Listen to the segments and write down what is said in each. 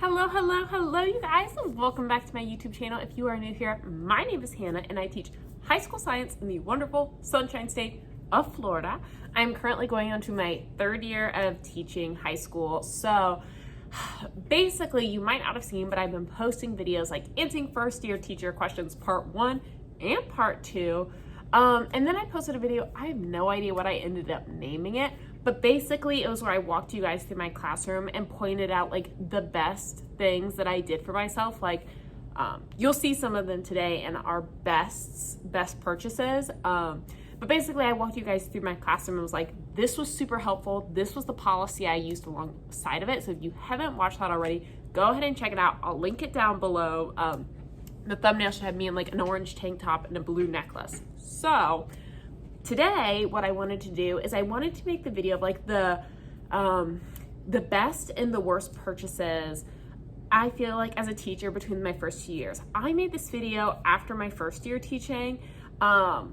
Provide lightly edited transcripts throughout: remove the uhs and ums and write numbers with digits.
Hello, you guys, and welcome back to my YouTube channel. If you are new here, my name is Hannah, and I teach high school science in the wonderful Sunshine State of Florida. I'm currently going on to my third year of teaching high school, so basically, you might not have seen, but I've been posting videos like answering first year teacher questions part 1 and part 2, and then I posted a video. I have no idea what I ended up naming it, but basically it was where I walked you guys through my classroom and pointed out like the best things that I did for myself. Like you'll see some of them today in our best purchases. But basically I walked you guys through my classroom and was like, this was super helpful. This was the policy I used alongside of it. So if you haven't watched that already, go ahead and check it out. I'll link it down below. The thumbnail should have me in like an orange tank top and a blue necklace. So today, what I wanted to do is I wanted to make the video of like the best and the worst purchases I feel like as a teacher between my first 2 years. I made this video after my first year teaching. I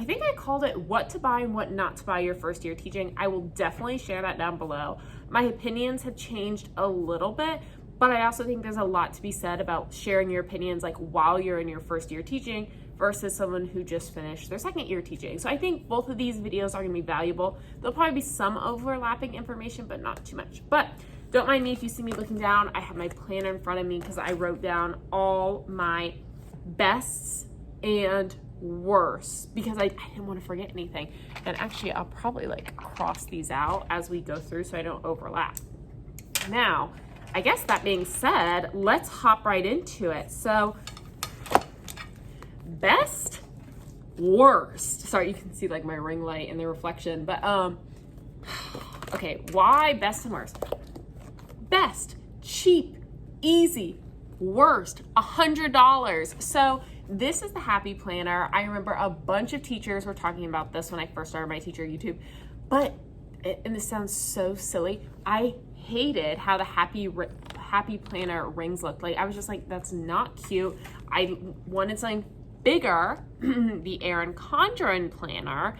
think I called it what to buy and what not to buy your first year teaching. I will definitely share that down below. My opinions have changed a little bit, but I also think there's a lot to be said about sharing your opinions like while you're in your first year teaching versus someone who just finished their second year teaching. So I think both of these videos are gonna be valuable. There'll probably be some overlapping information, but not too much. But don't mind me if you see me looking down. I have my planner in front of me because I wrote down all my bests and worst because I didn't want to forget anything. And actually, I'll probably like cross these out as we go through so I don't overlap. Now, I guess that being said, let's hop right into it. So, best, worst. Sorry, you can see like my ring light and the reflection, but okay, why best and worst? Best, cheap, easy. Worst, $100. So this is the Happy Planner. I remember a bunch of teachers were talking about this when I first started my teacher YouTube, and this sounds so silly, I hated how the Happy Planner rings looked. Like I was just like, that's not cute. I wanted something bigger, the Erin Condren planner.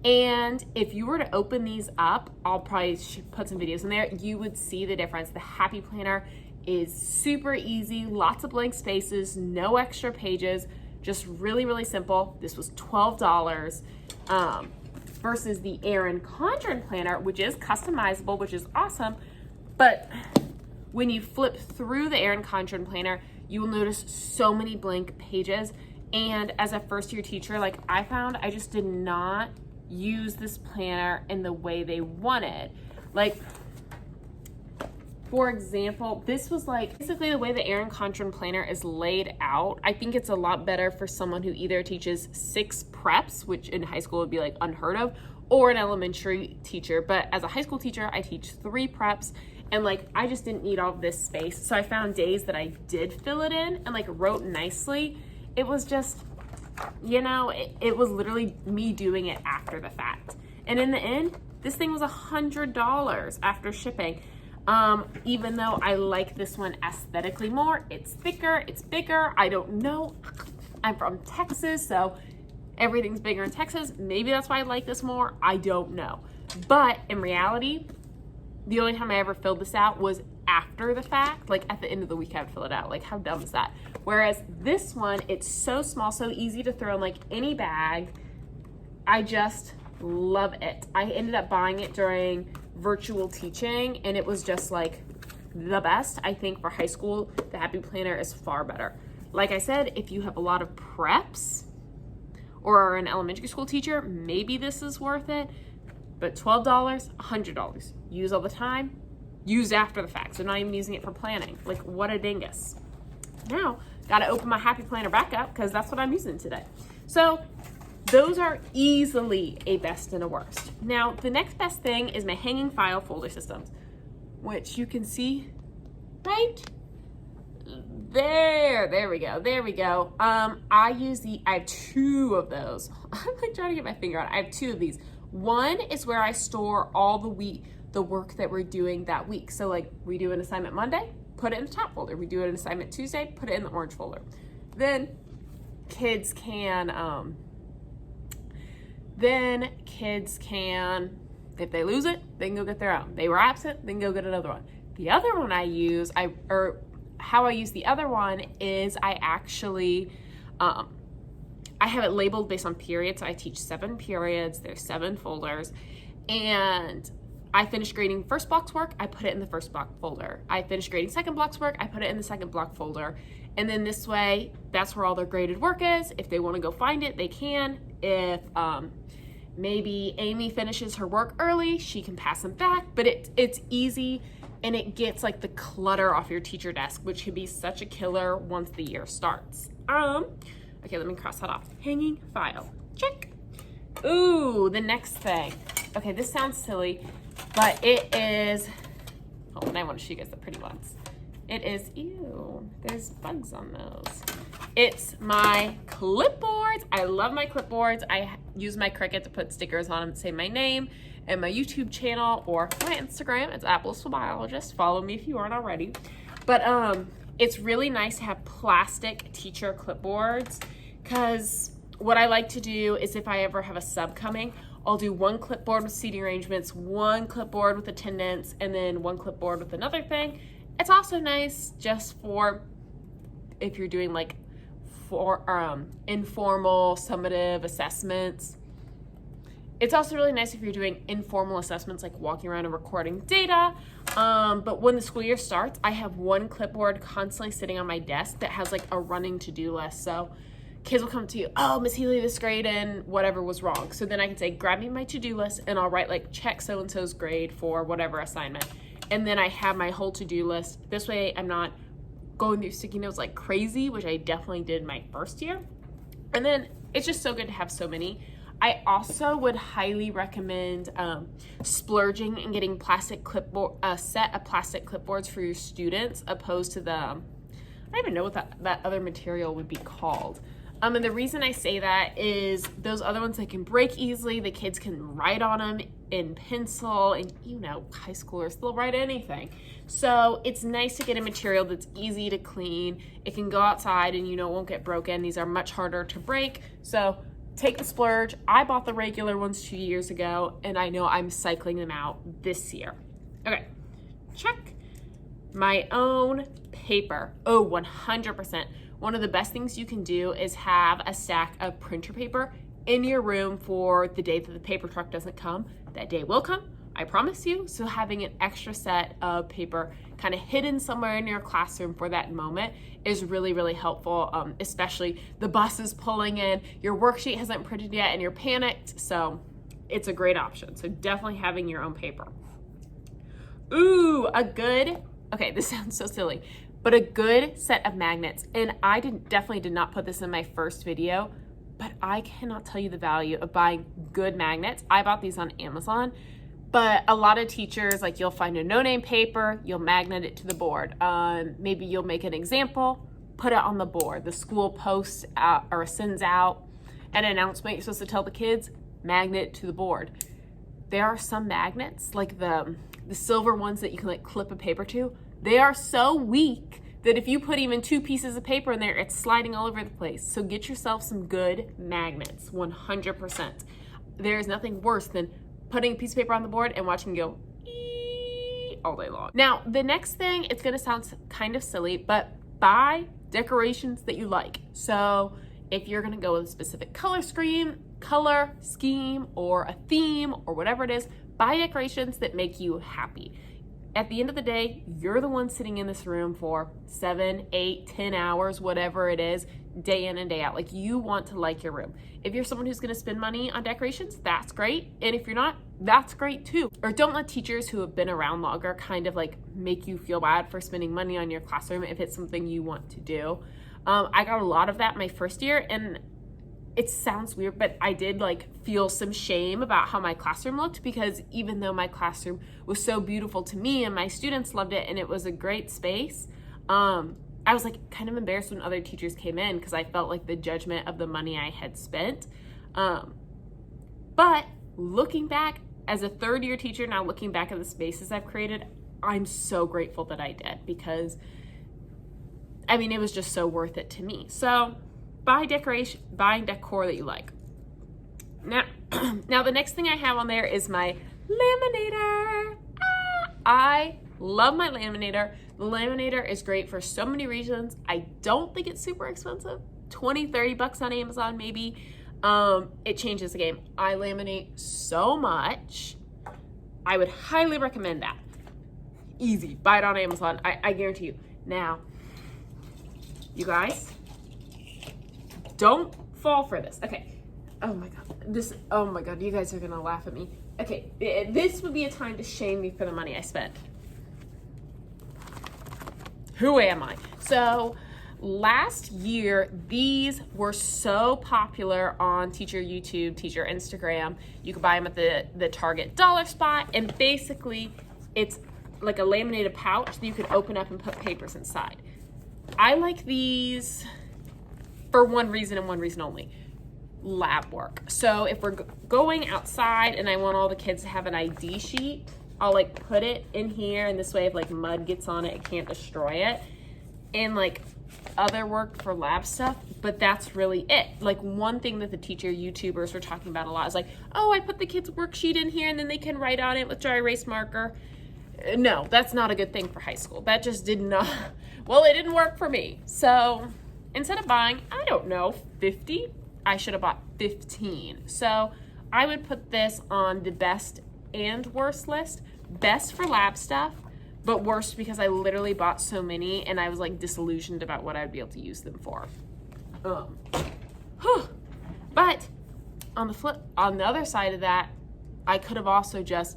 And if you were to open these up, I'll probably put some videos in there, you would see the difference. The Happy Planner is super easy, lots of blank spaces, no extra pages, just really, really simple. This was $12 versus the Erin Condren planner, which is customizable, which is awesome. But when you flip through the Erin Condren planner, you will notice so many blank pages. And as a first year teacher, like I found I just did not use this planner in the way they wanted. Like, for example, this was like basically the way the Erin Condren planner is laid out. I think it's a lot better for someone who either teaches 6 preps, which in high school would be like unheard of, or an elementary teacher. But as a high school teacher, I teach 3 preps, and like I just didn't need all of this space. So I found days that I did fill it in and like wrote nicely. It was just, you know, it was literally me doing it after the fact. And in the end, this thing was $100 after shipping. Even though I like this one aesthetically more, it's thicker, it's bigger. I don't know. I'm from Texas, so everything's bigger in Texas. Maybe that's why I like this more. I don't know. But in reality, the only time I ever filled this out was after the fact. Like at the end of the week, I would fill it out. Like how dumb is that? Whereas this one, it's so small, so easy to throw in like any bag. I just love it. I ended up buying it during virtual teaching, and it was just like the best. I think for high school, the Happy Planner is far better. Like I said, if you have a lot of preps or are an elementary school teacher, maybe this is worth it. But $12, $100. Use all the time, use after the fact. So not even using it for planning. Like what a dingus. Now, gotta open my Happy Planner back up because that's what I'm using today. So those are easily a best and a worst. Now, the next best thing is my hanging file folder systems, which you can see right there. There we go. I have 2 of those. I'm like trying to get my finger on it. I have 2 of these. One is where I store all the work that we're doing that week. So like we do an assignment Monday, put it in the top folder. We do an assignment Tuesday, put it in the orange folder. Then kids can, if they lose it, they can go get their own. They were absent, they can go get another one. The other one I use, how I use the other one is I actually, I have it labeled based on periods. So I teach 7 periods, there's 7 folders, and I finish grading first block's work, I put it in the first block folder. I finish grading second block's work, I put it in the second block folder. And then this way, that's where all their graded work is. If they want to go find it, they can. If maybe Amy finishes her work early, she can pass them back, but it's easy, and it gets like the clutter off your teacher desk, which can be such a killer once the year starts. Okay, let me cross that off. Hanging file, check. Ooh, the next thing. Okay, this sounds silly, but it is, oh, and I want to show you guys the pretty ones. It is, ew, there's bugs on those. It's my clipboards. I love my clipboards. I use my Cricut to put stickers on them that say my name and my YouTube channel or my Instagram. It's Apples for Biologist. Follow me if you aren't already. But it's really nice to have plastic teacher clipboards, because what I like to do is if I ever have a sub coming, I'll do one clipboard with seating arrangements, one clipboard with attendance, and then one clipboard with another thing. It's also nice just for if you're doing like informal summative assessments. It's also really nice if you're doing informal assessments like walking around and recording data. But when the school year starts, I have one clipboard constantly sitting on my desk that has like a running to-do list. So kids will come to you, oh, Miss Healy, this grade and whatever was wrong. So then I can say, grab me my to-do list, and I'll write like check so-and-so's grade for whatever assignment. And then I have my whole to-do list. This way I'm not going through sticky notes like crazy, which I definitely did my first year. And then it's just so good to have so many. I also would highly recommend splurging and getting a set of plastic clipboards for your students, opposed to I don't even know what that other material would be called. And the reason I say that is those other ones, they can break easily. The kids can write on them in pencil, and you know, high schoolers, they'll write anything. So it's nice to get a material that's easy to clean. It can go outside and you know, it won't get broken. These are much harder to break. So take the splurge. I bought the regular ones 2 years ago, and I know I'm cycling them out this year. Okay, check. My own paper. Oh, 100%. One of the best things you can do is have a stack of printer paper in your room for the day that the paper truck doesn't come. That day will come, I promise you. So having an extra set of paper kind of hidden somewhere in your classroom for that moment is really, really helpful, especially the bus is pulling in, your worksheet hasn't printed yet, and you're panicked. So it's a great option. So definitely having your own paper. Ooh, okay, this sounds so silly, but a good set of magnets. And I definitely did not put this in my first video, but I cannot tell you the value of buying good magnets. I bought these on Amazon, but a lot of teachers, like, you'll find a no-name paper, you'll magnet it to the board. Maybe you'll make an example, put it on the board. The school posts out or sends out an announcement you're supposed to tell the kids, magnet it to the board. There are some magnets, like the silver ones that you can like clip a paper to. They are so weak that if you put even 2 pieces of paper in there, it's sliding all over the place. So get yourself some good magnets, 100%. There is nothing worse than putting a piece of paper on the board and watching it go all day long. Now, the next thing, it's gonna sound kind of silly, but buy decorations that you like. So if you're gonna go with a specific color scheme, or a theme, or whatever it is, buy decorations that make you happy. At the end of the day, you're the one sitting in this room for 7, 8, 10 hours, whatever it is, day in and day out. Like, you want to like your room. If you're someone who's gonna spend money on decorations, that's great. And if you're not, that's great too. Or don't let teachers who have been around longer kind of like make you feel bad for spending money on your classroom if it's something you want to do. I got a lot of that my first year, and it sounds weird, but I did like feel some shame about how my classroom looked, because even though my classroom was so beautiful to me and my students loved it and it was a great space, I was like kind of embarrassed when other teachers came in, because I felt like the judgment of the money I had spent. But looking back as a third-year teacher, now looking back at the spaces I've created, I'm so grateful that I did, because I mean, it was just so worth it to me. So buying decor that you like. Now the next thing I have on there is my Laminator. I Love my laminator. The laminator is great for so many reasons. I don't think it's super expensive. 20, 30 bucks on Amazon maybe. It changes the game. I laminate so much. I would highly recommend that. Easy. Buy it on Amazon. I guarantee you. Now, you guys, don't fall for this. Okay. Oh my God. Oh my God. You guys are going to laugh at me. Okay. This would be a time to shame me for the money I spent. Who am I? So last year, these were so popular on teacher YouTube, teacher Instagram. You could buy them at the Target dollar spot. And basically, it's like a laminated pouch that you could open up and put papers inside. I like these for one reason and one reason only. Lab work. So if we're going outside and I want all the kids to have an ID sheet, I'll like put it in here, and this way if like mud gets on it, it can't destroy it. And like other work for lab stuff, but that's really it. Like one thing that the teacher YouTubers were talking about a lot is like, oh, I put the kids' worksheet in here and then they can write on it with dry erase marker. No, that's not a good thing for high school. That just did not, well, it didn't work for me. So instead of buying, I don't know, 50, I should have bought 15. So I would put this on the best and worst list. Best for lab stuff, but worst because I literally bought so many and I was like disillusioned about what I'd be able to use them for. But on the other side of that, I could have also just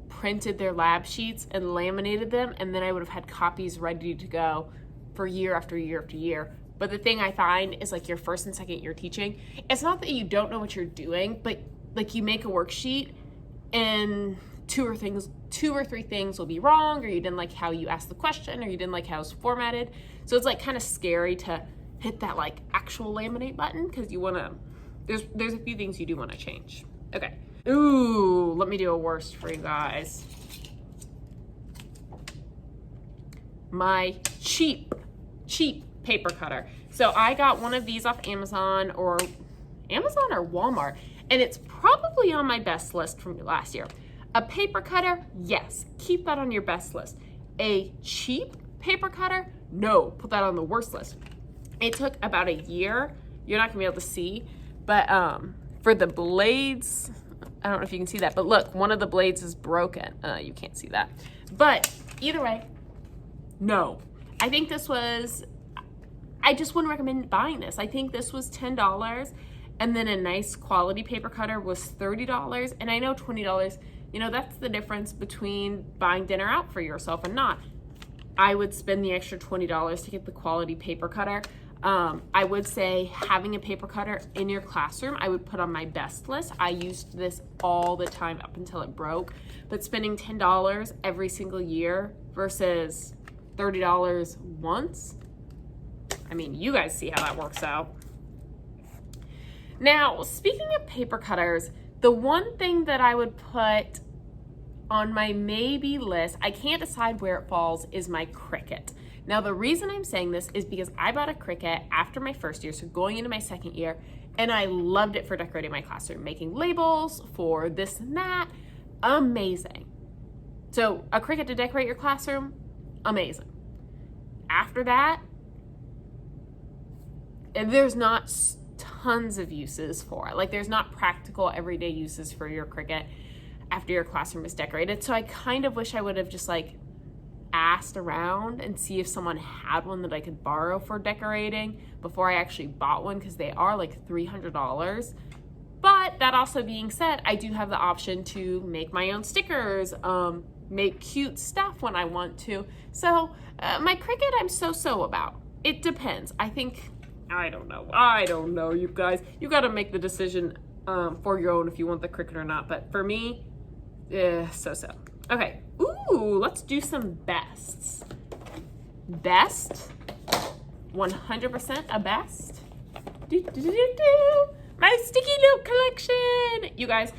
printed their lab sheets and laminated them, and then I would have had copies ready to go for year after year after year. But the thing I find is like your first and second year teaching, it's not that you don't know what you're doing, but like you make a worksheet and two or three things will be wrong, or you didn't like how you asked the question, or you didn't like how it's formatted. So it's like kind of scary to hit that like actual laminate button, because you want to, there's a few things you do want to change. Okay. Ooh, let me do a worst for you guys. My cheap paper cutter. So I got one of these off Amazon or Walmart, and it's probably on my best list from last year. A paper cutter, yes, keep that on your best list. A cheap paper cutter, no, put that on the worst list. It took about a year. You're not gonna be able to see, but for the blades, I don't know if you can see that, but look, one of the blades is broken. You can't see that. But either way, no. I think this was, I just wouldn't recommend buying this. I think this was $10, and then a nice quality paper cutter was $30. And I know $20, you know, that's the difference between buying dinner out for yourself and not. I would spend the extra $20 to get the quality paper cutter. I would say having a paper cutter in your classroom, I would put on my best list. I used this all the time up until it broke, but spending $10 every single year versus $30 once, I mean, you guys see how that works out. Now, speaking of paper cutters, the one thing that I would put on my maybe list, I can't decide where it falls, is my Cricut. Now, the reason I'm saying this is because I bought a Cricut after my first year, so going into my second year, and I loved it for decorating my classroom, making labels for this and that. Amazing. So a Cricut to decorate your classroom, amazing. After that, and there's not tons of uses for it. Like there's not practical everyday uses for your Cricut after your classroom is decorated. So I kind of wish I would have just like asked around and see if someone had one that I could borrow for decorating before I actually bought one, because they are like $300. But that also being said, I do have the option to make my own stickers, make cute stuff when I want to. So my Cricut, I'm so about. It depends. I think, I don't know, you guys. You got to make the decision for your own if you want the Cricut or not. But for me, so. Okay. Ooh, let's do some bests. Best, 100% a best. My sticky note collection. You guys,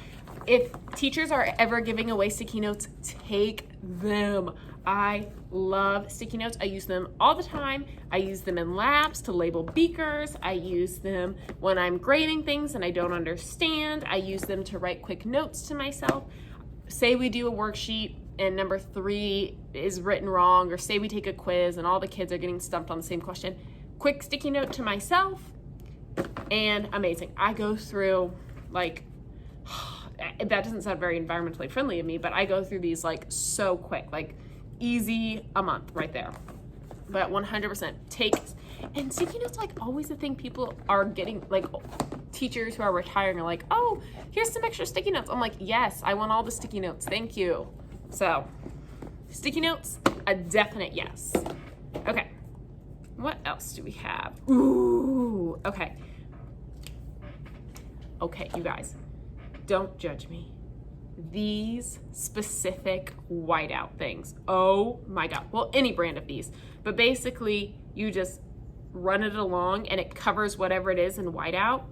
if teachers are ever giving away sticky notes, take them. I love sticky notes. I use them all the time. I use them in labs to label beakers. I use them when I'm grading things and I don't understand. I use them to write quick notes to myself. Say we do a worksheet and number 3 is written wrong, or say we take a quiz and all the kids are getting stumped on the same question, quick sticky note to myself, and amazing. I go through, like, that doesn't sound very environmentally friendly of me, but I go through these like so quick, like easy a month right there. But 100% takes, and sticky notes like always the thing people are getting, like teachers who are retiring are like, oh, here's some extra sticky notes. I'm like, yes, I want all the sticky notes, thank you. So sticky notes, a definite yes. Okay, what else do we have? Ooh, okay, you guys, don't judge me. These specific whiteout things, oh my God, well, any brand of these, but basically you just run it along and it covers whatever it is in whiteout,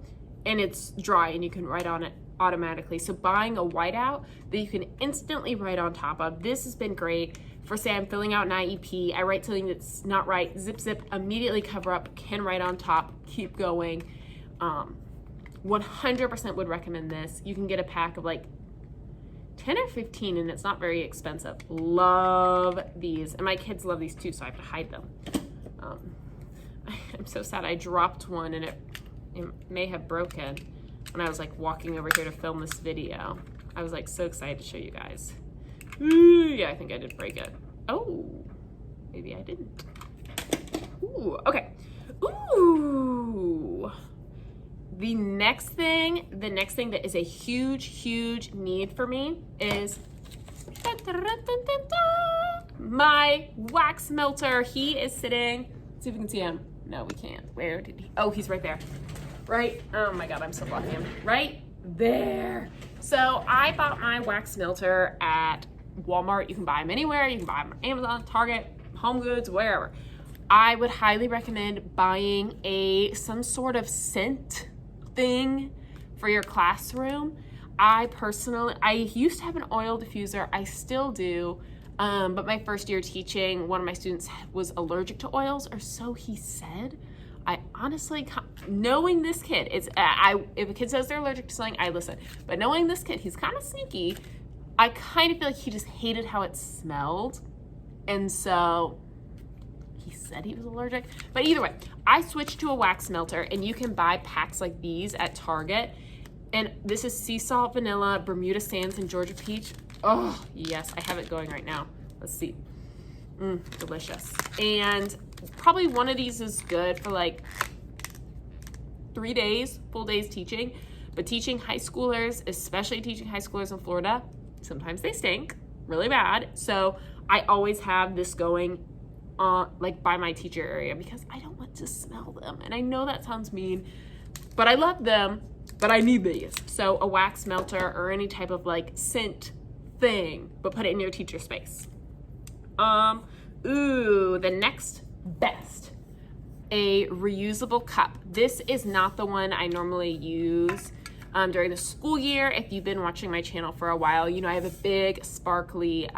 and it's dry and you can write on it automatically. So buying a whiteout that you can instantly write on top of, this has been great for, say I'm filling out an IEP, I write something that's not right, zip, immediately cover up, can write on top, keep going. 100% would recommend this. You can get a pack of like 10 or 15 and it's not very expensive. Love these, and my kids love these too, so I have to hide them. I'm so sad I dropped one and it may have broken when I was like walking over here to film this video. I was like so excited to show you guys. Ooh, yeah, I think I did break it. Oh, maybe I didn't. Ooh, okay. Ooh. The next thing that is a huge need for me is my wax melter. He is sitting, let's see if we can see him. No, we can't. Where did he? Oh, he's right there. Right, oh my God, I'm so blocking him. Right there. So I bought my wax melter at Walmart. You can buy them anywhere. You can buy them on Amazon, Target, Home Goods, wherever. I would highly recommend buying some sort of scent thing for your classroom. I used to have an oil diffuser. I still do, but my first year teaching, one of my students was allergic to oils, or so he said. I honestly, knowing this kid, if a kid says they're allergic to something, I listen. But knowing this kid, he's kind of sneaky. I kind of feel like he just hated how it smelled, and so he said he was allergic. But either way, I switched to a wax melter, and you can buy packs like these at Target. And this is sea salt, vanilla, Bermuda sands, and Georgia peach. Oh yes, I have it going right now. Let's see. Delicious. And probably one of these is good for like 3 days, full days teaching. But teaching high schoolers, especially teaching high schoolers in Florida, sometimes they stink really bad. So I always have this going like by my teacher area, because I don't want to smell them. And I know that sounds mean, but I love them, but I need these. So a wax melter or any type of like scent thing, but put it in your teacher space. The next best, a reusable cup. This is not the one I normally use during the school year. If you've been watching my channel for a while, you know I have a big sparkly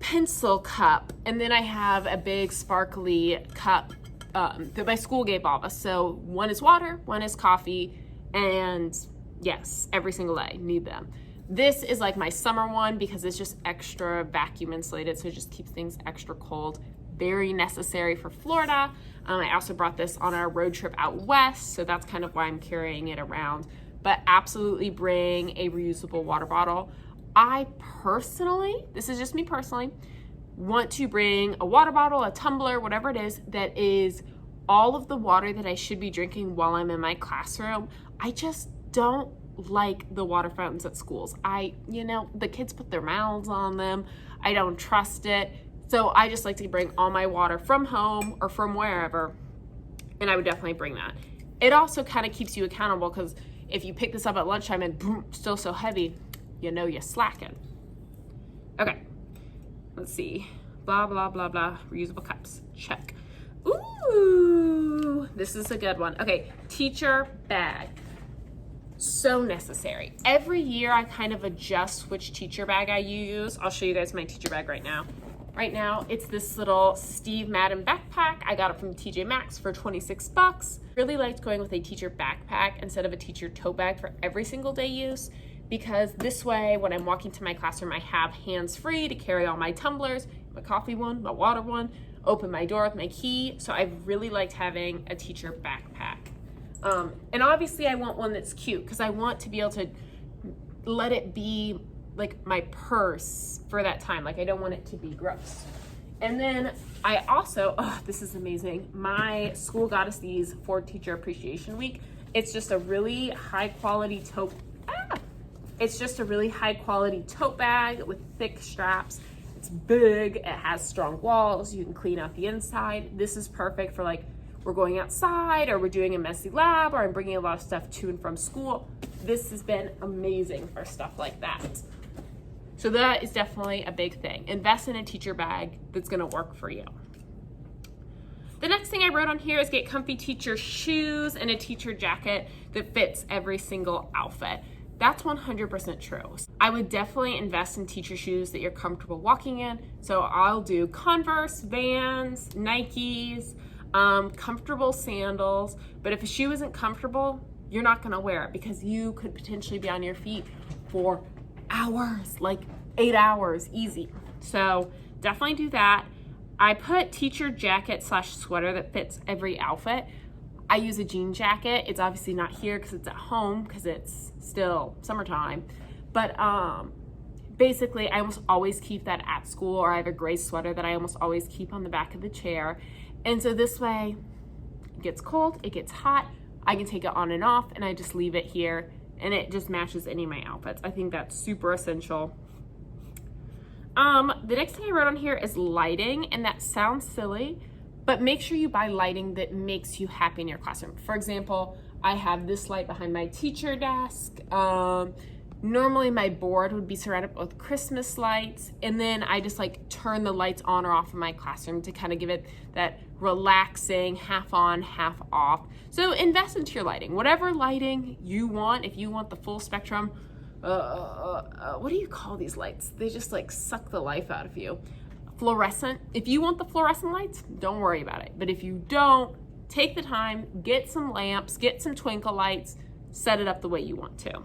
pencil cup, and then I have a big sparkly cup that my school gave all of us. So one is water, one is coffee, and yes, every single day need them. This is like my summer one because it's just extra vacuum insulated, so it just keeps things extra cold. Very necessary for Florida. I also brought this on our road trip out west, so that's kind of why I'm carrying it around. But absolutely bring a reusable water bottle. I personally, this is just me personally, want to bring a water bottle, a tumbler, whatever it is, that is all of the water that I should be drinking while I'm in my classroom. I just don't like the water fountains at schools. The kids put their mouths on them. I don't trust it. So I just like to bring all my water from home or from wherever, and I would definitely bring that. It also kind of keeps you accountable, because if you pick this up at lunchtime and boom, still so heavy, you know you're slacking. Okay, let's see. Blah, blah, blah, blah. Reusable cups. Check. Ooh, this is a good one. Okay, teacher bag. So necessary. Every year I kind of adjust which teacher bag I use. I'll show you guys my teacher bag right now. Right now, it's this little Steve Madden backpack. I got it from TJ Maxx for 26 bucks. Really liked going with a teacher backpack instead of a teacher tote bag for every single day use, because this way when I'm walking to my classroom, I have hands free to carry all my tumblers, my coffee one, my water one, open my door with my key. So I've really liked having a teacher backpack. And obviously I want one that's cute because I want to be able to let it be like my purse for that time. Like I don't want it to be gross. And then I also, oh, this is amazing. My school got us these for Teacher Appreciation Week. It's just a really high quality tote. It's just a really high quality tote bag with thick straps. It's big, it has strong walls. You can clean out the inside. This is perfect for like, we're going outside or we're doing a messy lab or I'm bringing a lot of stuff to and from school. This has been amazing for stuff like that. So that is definitely a big thing. Invest in a teacher bag that's gonna work for you. The next thing I wrote on here is get comfy teacher shoes and a teacher jacket that fits every single outfit. That's 100% true. I would definitely invest in teacher shoes that you're comfortable walking in. So I'll do Converse, Vans, Nikes, comfortable sandals. But if a shoe isn't comfortable, you're not gonna wear it because you could potentially be on your feet for hours, like 8 hours, easy. So definitely do that. I put teacher jacket / sweater that fits every outfit. I use a jean jacket. It's obviously not here because it's at home because it's still summertime. But basically, I almost always keep that at school, or I have a gray sweater that I almost always keep on the back of the chair. And so this way, it gets cold, it gets hot, I can take it on and off, and I just leave it here, and it just matches any of my outfits. I think that's super essential. The next thing I wrote on here is lighting, and that sounds silly, but make sure you buy lighting that makes you happy in your classroom. For example, I have this light behind my teacher desk. Normally my board would be surrounded with Christmas lights, and then I just like turn the lights on or off in my classroom to kind of give it that relaxing half on, half off. So invest into your lighting, whatever lighting you want. If you want the full spectrum, what do you call these lights? They just like suck the life out of you. Fluorescent. If you want the fluorescent lights, don't worry about it. But if you don't, take the time, get some lamps, get some twinkle lights, set it up the way you want to.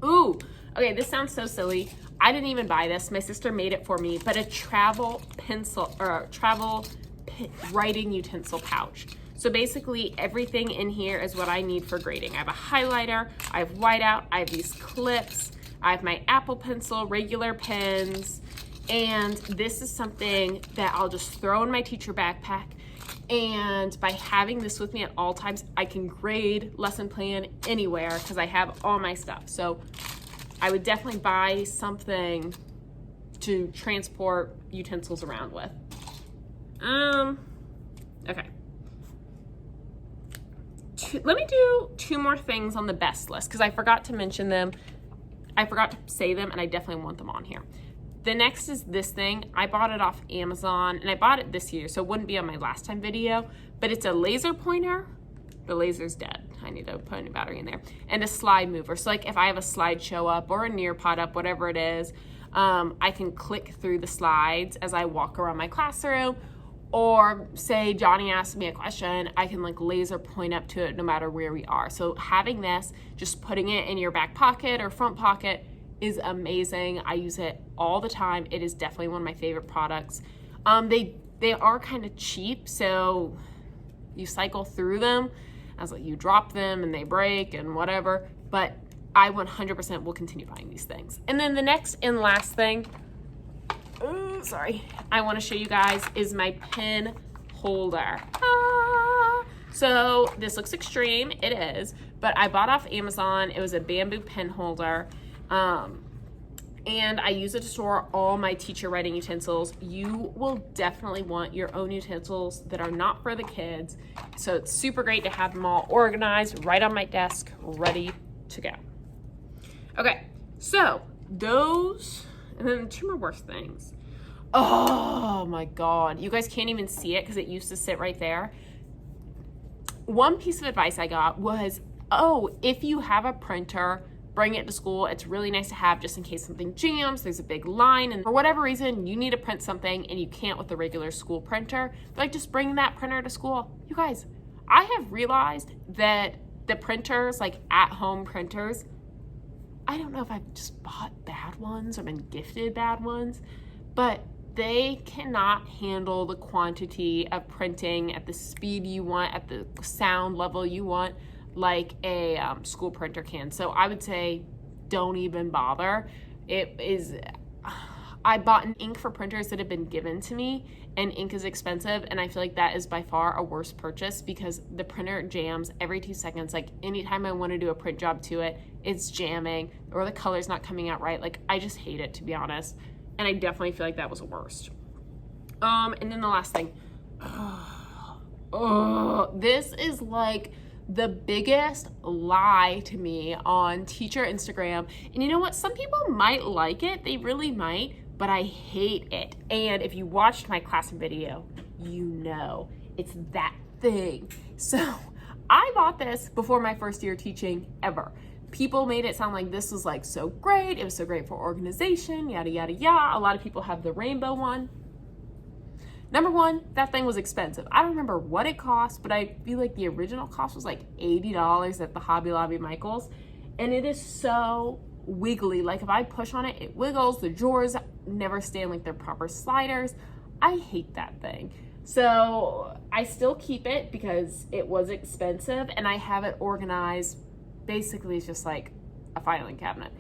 Ooh, okay, this sounds so silly. I didn't even buy this. My sister made it for me, but a travel pencil or writing utensil pouch. So basically everything in here is what I need for grading. I have a highlighter, I have whiteout, I have these clips, I have my Apple Pencil, regular pens, and this is something that I'll just throw in my teacher backpack. And by having this with me at all times, I can grade, lesson plan anywhere because I have all my stuff. So I would definitely buy something to transport utensils around with. Okay. Let me do 2 more things on the best list because I forgot to mention them. I forgot to say them, and I definitely want them on here. The next is this thing. I bought it off Amazon, and I bought it this year, so it wouldn't be on my last time video, but it's a laser pointer. The laser's dead. I need to put a new battery in there. And a slide mover. So like if I have a slideshow up or a Nearpod up, whatever it is, I can click through the slides as I walk around my classroom. Or say Johnny asked me a question, I can like laser point up to it no matter where we are. So having this, just putting it in your back pocket or front pocket is amazing. I use it all the time. It is definitely one of my favorite products. They are kind of cheap, so you cycle through them as like you drop them and they break and whatever, but I 100% will continue buying these things. And then the next and last thing, I want to show you guys is my pen holder. So this looks extreme, it is, but I bought off Amazon. It was a bamboo pen holder. And I use it to store all my teacher writing utensils. You will definitely want your own utensils that are not for the kids. So it's super great to have them all organized right on my desk, ready to go. Okay, so those, and then 2 more worst things. Oh my God, you guys can't even see it because it used to sit right there. One piece of advice I got was, if you have a printer, bring it to school. It's really nice to have just in case something jams, there's a big line, and for whatever reason, you need to print something and you can't with the regular school printer, like just bring that printer to school. You guys, I have realized that the printers, like at-home printers, I don't know if I've just bought bad ones or been gifted bad ones, but they cannot handle the quantity of printing at the speed you want, at the sound level you want, like a school printer can. So I would say don't even bother. I bought an ink for printers that have been given to me, and ink is expensive, and I feel like that is by far a worse purchase because the printer jams every 2 seconds. Like anytime I want to do a print job to it, it's jamming or the color's not coming out right. Like I just hate it, to be honest. And I definitely feel like that was the worst. And then the last thing, this is like the biggest lie to me on teacher Instagram. And you know what? Some people might like it. They really might, but I hate it. And if you watched my class video, you know it's that thing. So I bought this before my first year teaching ever. People made it sound like this was like so great. It was so great for organization, yada, yada, yada. A lot of people have the rainbow one. Number one, that thing was expensive. I don't remember what it cost, but I feel like the original cost was like $80 at the Hobby Lobby Michaels. And it is so wiggly. Like if I push on it, it wiggles. The drawers never stay in like their proper sliders. I hate that thing. So I still keep it because it was expensive, and I have it organized. Basically, it's just like a filing cabinet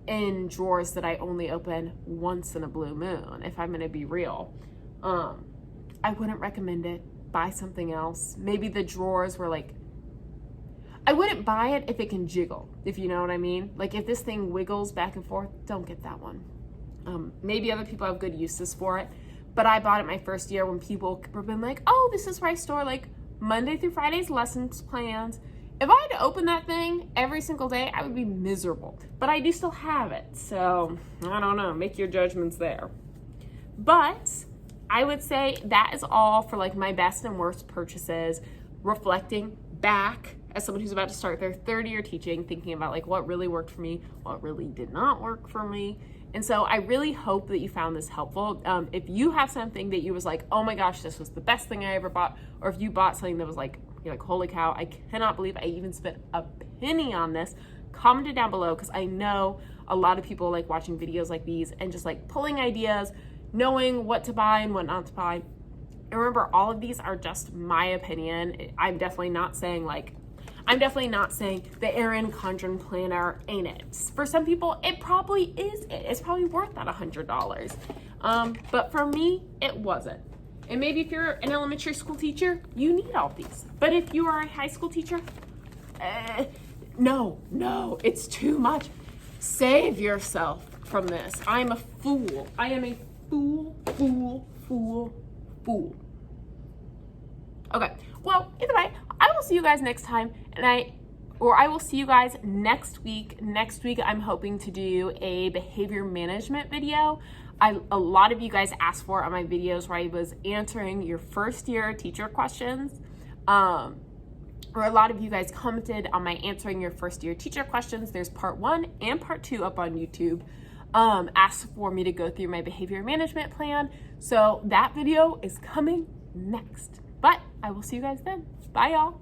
in drawers that I only open once in a blue moon, if I'm going to be real. I wouldn't recommend it. Buy something else. Maybe the drawers were like, I wouldn't buy it if it can jiggle, if you know what I mean. Like if this thing wiggles back and forth, don't get that one. Maybe other people have good uses for it, but I bought it my first year when people were been like, oh, this is where I store like Monday through Friday's lessons plans. If I had to open that thing every single day, I would be miserable, but I do still have it. So I don't know, make your judgments there. But I would say that is all for like my best and worst purchases, reflecting back as someone who's about to start their third year teaching, thinking about like what really worked for me, what really did not work for me. And so I really hope that you found this helpful. If you have something that you was like, oh my gosh, this was the best thing I ever bought, or if you bought something that was like, you're like, holy cow, I cannot believe I even spent a penny on this, comment it down below, because I know a lot of people like watching videos like these and just like pulling ideas, knowing what to buy and what not to buy. And remember, all of these are just my opinion. I'm definitely not saying the Erin Condren planner ain't it. For some people, it probably is it. It's probably worth that $100. But for me, it wasn't. And maybe if you're an elementary school teacher, you need all these. But if you are a high school teacher, no, it's too much. Save yourself from this. I'm a fool. I am a fool. Okay, well, either way, I will see you guys next time, I will see you guys next week. Next week, I'm hoping to do a behavior management video. A lot of you guys asked for it on my videos where I was answering your first year teacher questions, or a lot of you guys commented on my answering your first year teacher questions. There's part 1 and part 2 up on YouTube. Asked for me to go through my behavior management plan. So that video is coming next. But I will see you guys then. Bye, y'all.